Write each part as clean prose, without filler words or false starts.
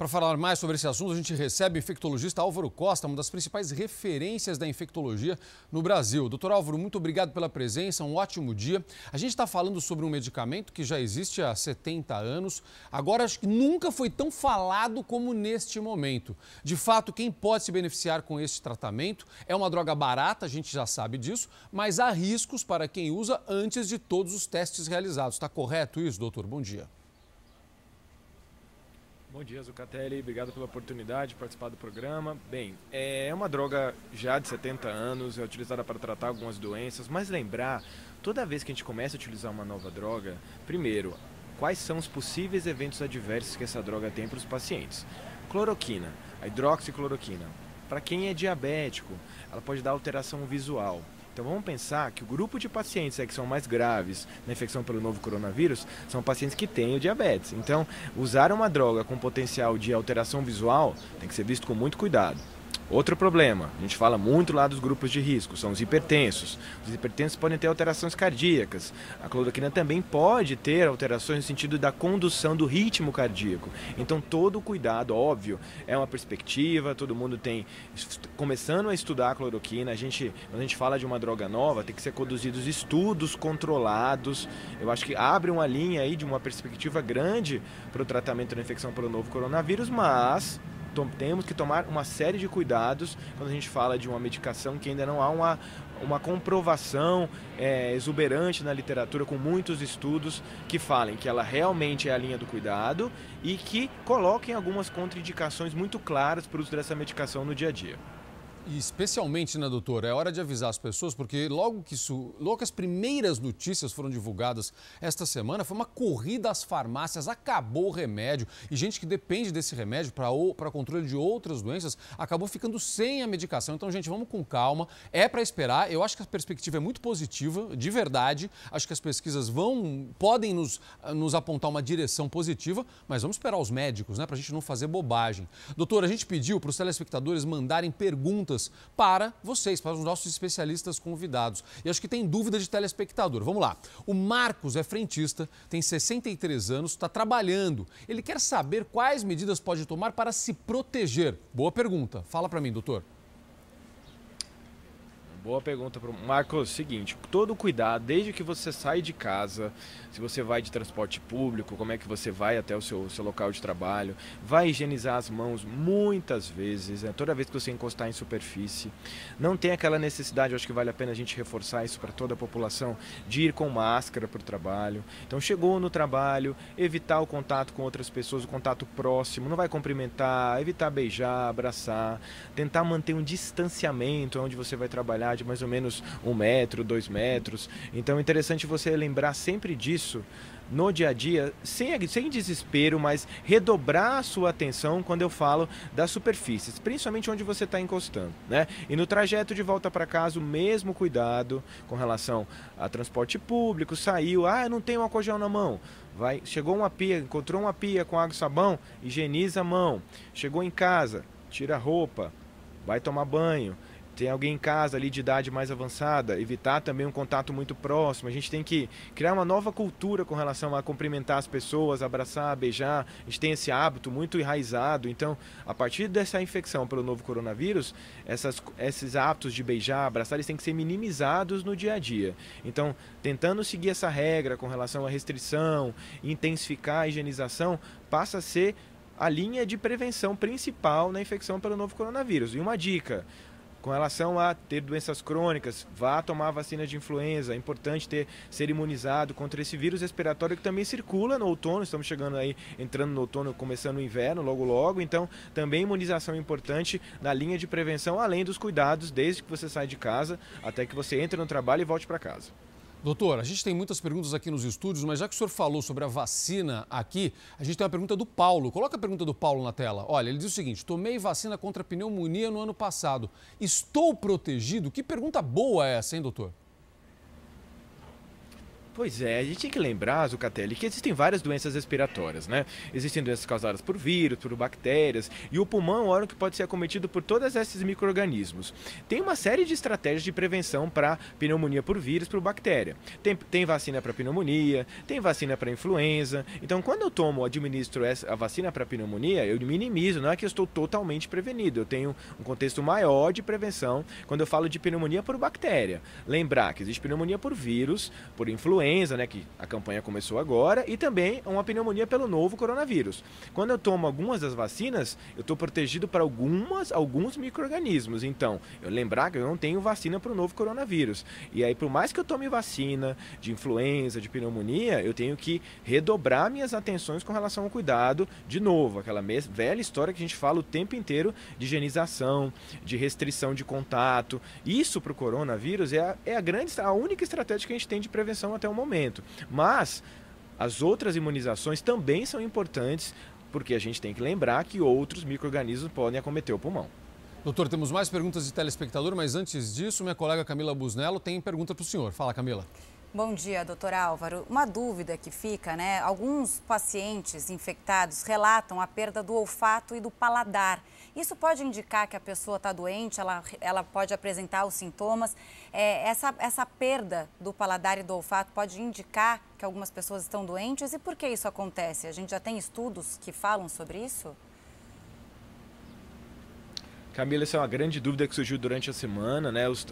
Para falar mais sobre esse assunto, a gente recebe o infectologista Álvaro Costa, uma das principais referências da infectologia no Brasil. Doutor Álvaro, muito obrigado pela presença, um ótimo dia. A gente está falando sobre um medicamento que já existe há 70 anos. Agora, acho que nunca foi tão falado como neste momento. De fato, quem pode se beneficiar com esse tratamento é uma droga barata, a gente já sabe disso, mas há riscos para quem usa antes de todos os testes realizados. Está correto isso, doutor? Bom dia. Bom dia, Zucatelli. Obrigado pela oportunidade de participar do programa. Bem, é uma droga já de 70 anos, é utilizada para tratar algumas doenças, mas lembrar, toda vez que a gente começa a utilizar uma nova droga, primeiro, quais são os possíveis eventos adversos que essa droga tem para os pacientes? Cloroquina, a hidroxicloroquina. Para quem é diabético, ela pode dar alteração visual. Então vamos pensar que o grupo de pacientes que são mais graves na infecção pelo novo coronavírus são pacientes que têm o diabetes. Então, usar uma droga com potencial de alteração visual tem que ser visto com muito cuidado. Outro problema, a gente fala muito lá dos grupos de risco, são os hipertensos. Os hipertensos podem ter alterações cardíacas. A cloroquina também pode ter alterações no sentido da condução do ritmo cardíaco. Então todo o cuidado, óbvio, é uma perspectiva, todo mundo tem começando a estudar a cloroquina. Quando a gente fala de uma droga nova, tem que ser conduzidos estudos controlados. Eu acho que abre uma linha aí de uma perspectiva grande para o tratamento da infecção pelo novo coronavírus, mas temos que tomar uma série de cuidados quando a gente fala de uma medicação que ainda não há uma comprovação exuberante na literatura, com muitos estudos que falem que ela realmente é a linha do cuidado e que coloquem algumas contraindicações muito claras para o uso dessa medicação no dia a dia. E especialmente, né, doutor, é hora de avisar as pessoas, porque logo que as primeiras notícias foram divulgadas esta semana, foi uma corrida às farmácias, acabou o remédio. E gente que depende desse remédio para controle de outras doenças, acabou ficando sem a medicação. Então, gente, vamos com calma, é para esperar. Eu acho que a perspectiva é muito positiva, de verdade. Acho que as pesquisas podem nos apontar uma direção positiva, mas vamos esperar os médicos, né, para a gente não fazer bobagem. Doutor, a gente pediu para os telespectadores mandarem perguntas para vocês, para os nossos especialistas convidados. E acho que tem dúvida de telespectador. Vamos lá. O Marcos é frentista, tem 63 anos, está trabalhando. Ele quer saber quais medidas pode tomar para se proteger. Boa pergunta. Fala para mim, doutor. Boa pergunta para o Marcos. Seguinte, todo cuidado, desde que você sai de casa, se você vai de transporte público, como é que você vai até o seu local de trabalho, vai higienizar as mãos muitas vezes, né? Toda vez que você encostar em superfície. Não tem aquela necessidade, eu acho que vale a pena a gente reforçar isso para toda a população, de ir com máscara para o trabalho. Então chegou no trabalho, evitar o contato com outras pessoas, o contato próximo, não vai cumprimentar, evitar beijar, abraçar, tentar manter um distanciamento onde você vai trabalhar, de mais ou menos 1 metro, 2 metros. Então é interessante você lembrar sempre disso no dia a dia, sem desespero, mas redobrar a sua atenção quando eu falo das superfícies, principalmente onde você está encostando, né? E no trajeto de volta para casa, o mesmo cuidado com relação a transporte público, saiu, eu não tenho álcool gel na mão. Chegou uma pia, encontrou uma pia com água e sabão, higieniza a mão. Chegou em casa, tira a roupa, vai tomar banho. Tem alguém em casa ali de idade mais avançada, evitar também um contato muito próximo. A gente tem que criar uma nova cultura com relação a cumprimentar as pessoas, abraçar, beijar. A gente tem esse hábito muito enraizado. Então, a partir dessa infecção pelo novo coronavírus, esses hábitos de beijar, abraçar, eles têm que ser minimizados no dia a dia. Então, tentando seguir essa regra com relação à restrição, intensificar a higienização, passa a ser a linha de prevenção principal na infecção pelo novo coronavírus. E uma dica: com relação a ter doenças crônicas, vá tomar a vacina de influenza. É importante ser imunizado contra esse vírus respiratório que também circula no outono. Estamos chegando aí, entrando no outono, começando o inverno logo logo. Então, também imunização é importante na linha de prevenção, além dos cuidados desde que você sai de casa até que você entre no trabalho e volte para casa. Doutor, a gente tem muitas perguntas aqui nos estúdios, mas já que o senhor falou sobre a vacina aqui, a gente tem uma pergunta do Paulo. Coloca a pergunta do Paulo na tela. Olha, ele diz o seguinte: tomei vacina contra a pneumonia no ano passado. Estou protegido? Que pergunta boa é essa, hein, doutor? Pois é, a gente tem que lembrar, Zucatelli, que existem várias doenças respiratórias, né? Existem doenças causadas por vírus, por bactérias, e o pulmão é um órgão que pode ser acometido por todos esses micro-organismos. Tem uma série de estratégias de prevenção para pneumonia por vírus, por bactéria. Tem vacina para pneumonia, tem vacina para influenza. Então, quando eu administro a vacina para pneumonia, eu minimizo, não é que eu estou totalmente prevenido, eu tenho um contexto maior de prevenção quando eu falo de pneumonia por bactéria. Lembrar que existe pneumonia por vírus, por influenza, né, que a campanha começou agora, e também uma pneumonia pelo novo coronavírus. Quando eu tomo algumas das vacinas, eu estou protegido para alguns micro-organismos. Então, eu lembrar que eu não tenho vacina para o novo coronavírus. E aí, por mais que eu tome vacina de influenza, de pneumonia, eu tenho que redobrar minhas atenções com relação ao cuidado, de novo, aquela velha história que a gente fala o tempo inteiro de higienização, de restrição de contato. Isso para o coronavírus é a única estratégia que a gente tem de prevenção até o momento. Mas as outras imunizações também são importantes, porque a gente tem que lembrar que outros micro-organismos podem acometer o pulmão. Doutor, temos mais perguntas de telespectador, mas antes disso, minha colega Camila Busnello tem pergunta para o senhor. Fala, Camila. Bom dia, doutor Álvaro. Uma dúvida que fica, né? Alguns pacientes infectados relatam a perda do olfato e do paladar. Isso pode indicar que a pessoa está doente, ela pode apresentar os sintomas. Essa perda do paladar e do olfato pode indicar que algumas pessoas estão doentes? E por que isso acontece? A gente já tem estudos que falam sobre isso? Camila, essa é uma grande dúvida que surgiu durante a semana, né? Os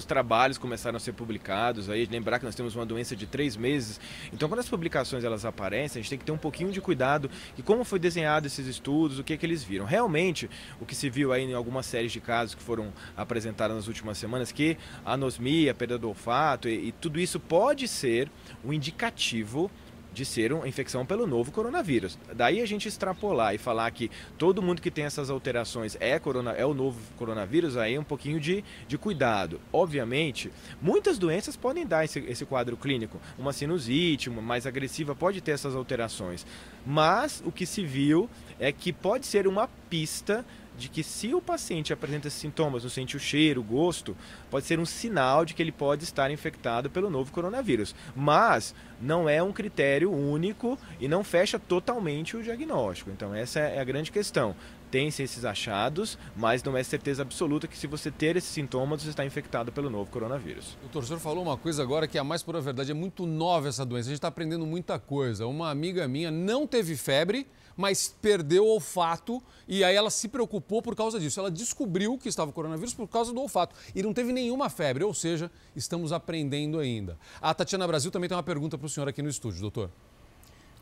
trabalhos começaram a ser publicados, aí lembrar que nós temos uma doença de 3 meses, então quando as publicações elas aparecem, a gente tem que ter um pouquinho de cuidado e como foi desenhado esses estudos, o que eles viram. Realmente, o que se viu aí em algumas séries de casos que foram apresentadas nas últimas semanas, que a anosmia, a perda do olfato e tudo isso pode ser um indicativo de ser uma infecção pelo novo coronavírus. Daí a gente extrapolar e falar que todo mundo que tem essas alterações é o novo coronavírus, aí é um pouquinho de cuidado. Obviamente, muitas doenças podem dar esse quadro clínico. Uma sinusite, uma mais agressiva, pode ter essas alterações. Mas o que se viu é que pode ser uma pista de que se o paciente apresenta esses sintomas, não sente o cheiro, o gosto, pode ser um sinal de que ele pode estar infectado pelo novo coronavírus. Mas não é um critério único e não fecha totalmente o diagnóstico. Então essa é a grande questão. Tem-se esses achados, mas não é certeza absoluta que se você ter esses sintomas, você está infectado pelo novo coronavírus. Doutor, o senhor falou uma coisa agora que é a mais pura verdade, é muito nova essa doença, a gente está aprendendo muita coisa. Uma amiga minha não teve febre, mas perdeu o olfato e aí ela se preocupou por causa disso. Ela descobriu que estava com coronavírus por causa do olfato e não teve nenhuma febre, ou seja, estamos aprendendo ainda. A Tatiana Brasil também tem uma pergunta para o senhor aqui no estúdio, doutor.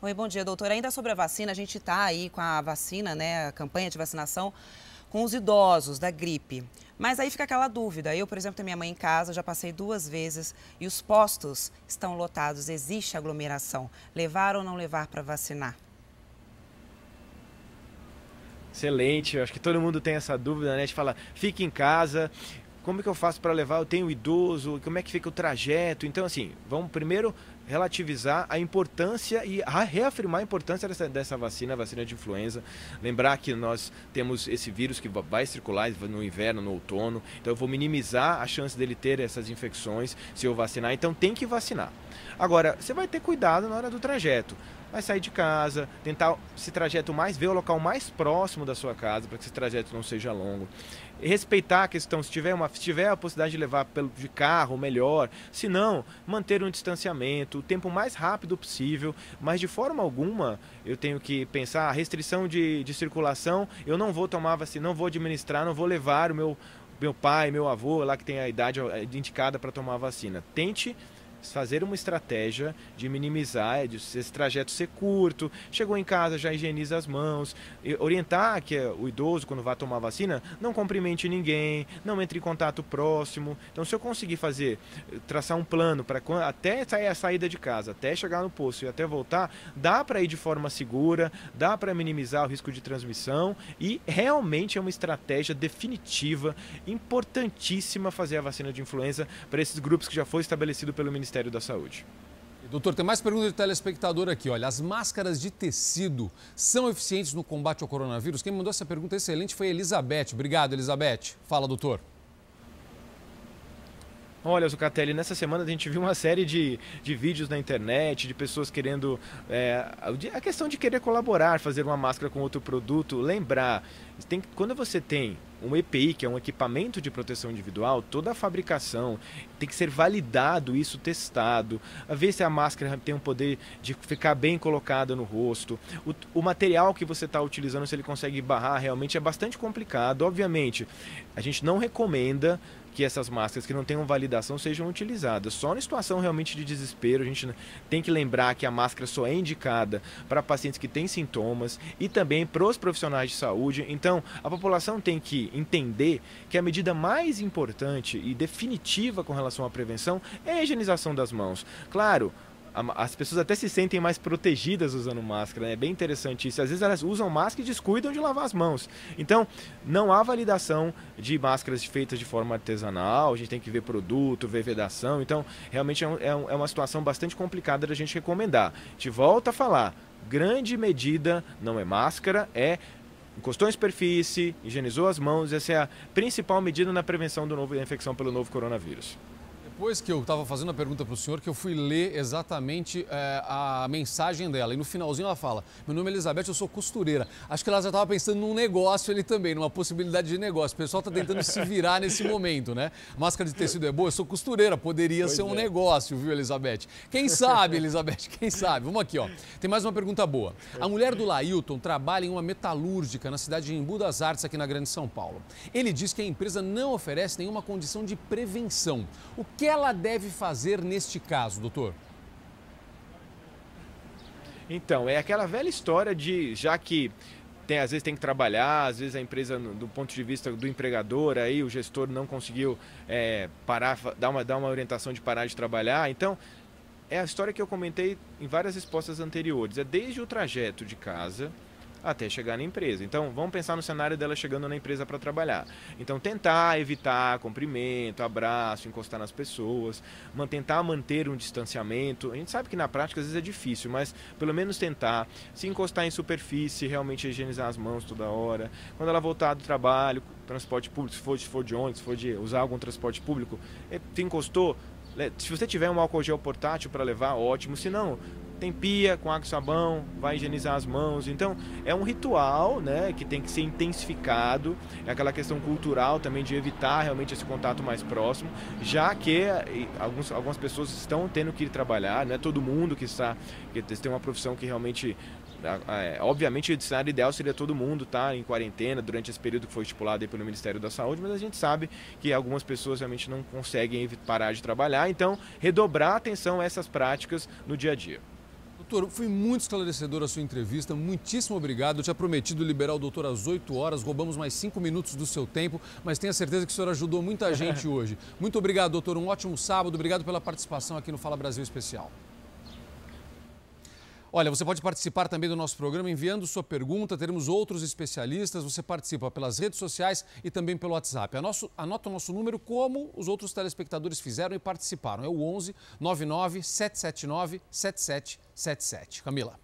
Oi, bom dia, doutor. Ainda sobre a vacina, a gente está aí com a vacina, né, a campanha de vacinação com os idosos da gripe. Mas aí fica aquela dúvida. Eu, por exemplo, tenho minha mãe em casa, já passei 2 vezes e os postos estão lotados. Existe aglomeração. Levar ou não levar para vacinar? Excelente, eu acho que todo mundo tem essa dúvida, né? A gente fala, fique em casa, como é que eu faço para levar? Eu tenho idoso, como é que fica o trajeto? Então, assim, vamos primeiro relativizar a importância e reafirmar a importância dessa vacina, a vacina de influenza. Lembrar que nós temos esse vírus que vai circular no inverno, no outono, então eu vou minimizar a chance dele ter essas infecções se eu vacinar, então tem que vacinar. Agora, você vai ter cuidado na hora do trajeto. Vai sair de casa, tentar esse trajeto ver o local mais próximo da sua casa para que esse trajeto não seja longo. E respeitar a questão, se tiver a possibilidade de levar de carro, melhor. Se não, manter um distanciamento, o tempo mais rápido possível. Mas de forma alguma, eu tenho que pensar a restrição de circulação. Eu não vou tomar vacina, não vou administrar, não vou levar o meu pai, meu avô, lá que tem a idade indicada para tomar a vacina. Tente fazer uma estratégia de minimizar, de esse trajeto ser curto, chegou em casa, já higieniza as mãos, orientar que o idoso, quando vai tomar vacina, não cumprimente ninguém, não entre em contato próximo. Então, se eu conseguir traçar um plano para até sair a saída de casa, até chegar no posto e até voltar, dá para ir de forma segura, dá para minimizar o risco de transmissão e realmente é uma estratégia definitiva, importantíssima fazer a vacina de influenza para esses grupos que já foi estabelecido pelo Ministério da Saúde. Doutor, tem mais perguntas de telespectador aqui. Olha, as máscaras de tecido são eficientes no combate ao coronavírus? Quem mandou essa pergunta excelente foi a Elizabeth. Obrigado, Elizabeth. Fala, doutor. Olha, Zucatelli, nessa semana a gente viu uma série de vídeos na internet, de pessoas querendo... a questão de querer colaborar, fazer uma máscara com outro produto. Lembrar, quando você tem um EPI, que é um equipamento de proteção individual, toda a fabricação tem que ser validado, isso testado, a ver se a máscara tem o poder de ficar bem colocada no rosto, o material que você está utilizando, se ele consegue barrar, realmente é bastante complicado. Obviamente, a gente não recomenda que essas máscaras que não tenham validação sejam utilizadas. Só na situação realmente de desespero, a gente tem que lembrar que a máscara só é indicada para pacientes que têm sintomas e também para os profissionais de saúde. Então, a população tem que entender que a medida mais importante e definitiva com relação à prevenção é a higienização das mãos. Claro, as pessoas até se sentem mais protegidas usando máscara, né? É bem interessante isso. Às vezes elas usam máscara e descuidam de lavar as mãos. Então, não há validação de máscaras feitas de forma artesanal, a gente tem que ver produto, ver vedação. Então, realmente é uma situação bastante complicada da gente recomendar. A gente volta a falar, grande medida não é máscara, é encostou em superfície, higienizou as mãos. Essa é a principal medida na prevenção da infecção pelo novo coronavírus. Depois que eu estava fazendo a pergunta para o senhor, que eu fui ler exatamente a mensagem dela. E no finalzinho ela fala, meu nome é Elizabeth, eu sou costureira. Acho que ela já estava pensando num negócio ali também, numa possibilidade de negócio. O pessoal está tentando se virar nesse momento, né? Máscara de tecido é boa, eu sou costureira, poderia ser um negócio, viu, Elizabeth? Quem sabe, Elizabeth, quem sabe? Vamos aqui, ó. Tem mais uma pergunta boa. A mulher do Lailton trabalha em uma metalúrgica na cidade de Embu das Artes, aqui na Grande São Paulo. Ele diz que a empresa não oferece nenhuma condição de prevenção. O que ela deve fazer neste caso, doutor? Então, é aquela velha história de, já que às vezes tem que trabalhar, às vezes a empresa, do ponto de vista do empregador, aí o gestor não conseguiu parar, dar uma orientação de parar de trabalhar. Então, é a história que eu comentei em várias respostas anteriores. É desde o trajeto de casa até chegar na empresa. Então, vamos pensar no cenário dela chegando na empresa para trabalhar. Então, tentar evitar cumprimento, abraço, encostar nas pessoas, tentar manter um distanciamento. A gente sabe que na prática às vezes é difícil, mas pelo menos tentar. Se encostar em superfície, realmente higienizar as mãos toda hora. Quando ela voltar do trabalho, transporte público, se for de ônibus, se for de usar algum transporte público, se encostou, se você tiver um álcool gel portátil para levar, ótimo. Se não, tem pia com água e sabão, vai higienizar as mãos. Então, é um ritual, né, que tem que ser intensificado. É aquela questão cultural também de evitar realmente esse contato mais próximo, já que algumas pessoas estão tendo que ir trabalhar, não é todo mundo que tem uma profissão que realmente... obviamente, o cenário ideal seria todo mundo estar em quarentena durante esse período que foi estipulado aí pelo Ministério da Saúde, mas a gente sabe que algumas pessoas realmente não conseguem parar de trabalhar. Então, redobrar a atenção a essas práticas no dia a dia. Doutor, foi muito esclarecedora a sua entrevista, muitíssimo obrigado. Eu tinha prometido liberar o doutor às 8 horas, roubamos mais 5 minutos do seu tempo, mas tenho certeza que o senhor ajudou muita gente hoje. Muito obrigado, doutor, um ótimo sábado, obrigado pela participação aqui no Fala Brasil Especial. Olha, você pode participar também do nosso programa enviando sua pergunta, teremos outros especialistas, você participa pelas redes sociais e também pelo WhatsApp. Anota o nosso número como os outros telespectadores fizeram e participaram, é o 11 99 779 7777. Camila.